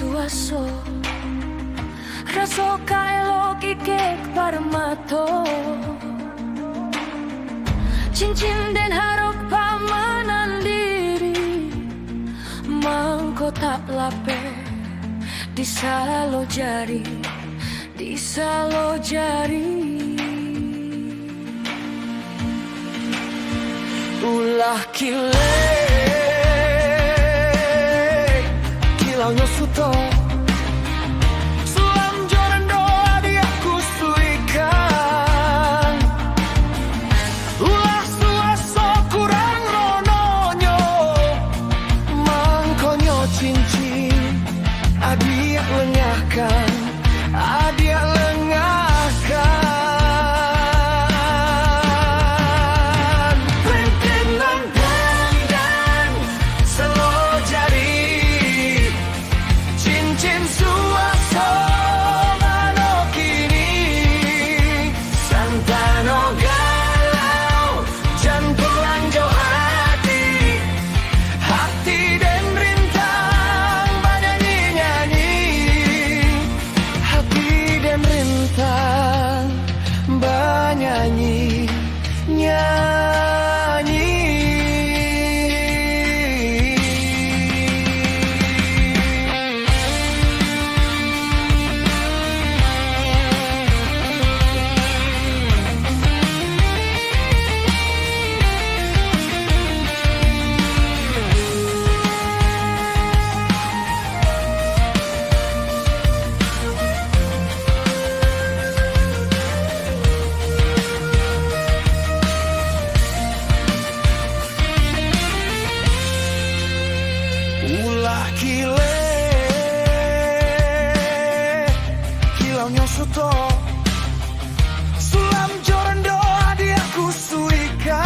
suaso raso kae loki kek parmato cincin dan harok pamanan diri mangko tak lape di salo jari ulah kilau nyosuto sulam joran doa dia kusuikan ulah suaso kurang rononyo mangkonyo cincin adia lengahkan Pentenan pandang selo jari cincin suaso mano kini santano galau jantuan jauh hati dan rintang bernyanyi hati dan rintang bernyanyi ulah kilau nyosuto sulam joran doa dia kusuikan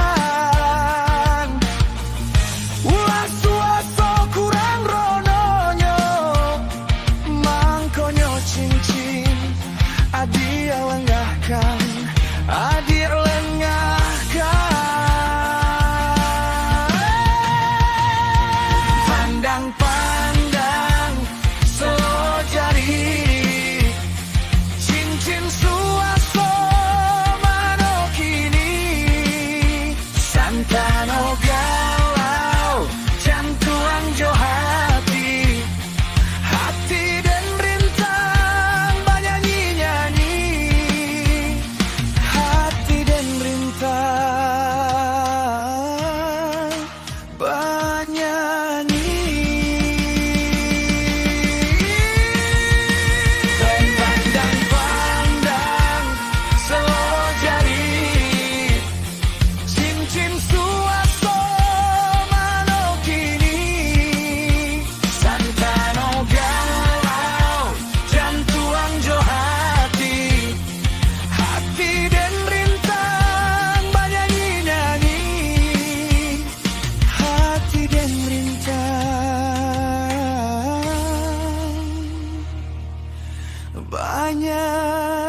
ulah suaso kurang rononyo mangkonyo cincin adia lenggahkan pandang selo jari cincin suaso mano kini santano galau jantuan jo hati dan rintang bernyanyi hati dan rintang bernyanyi. Banyak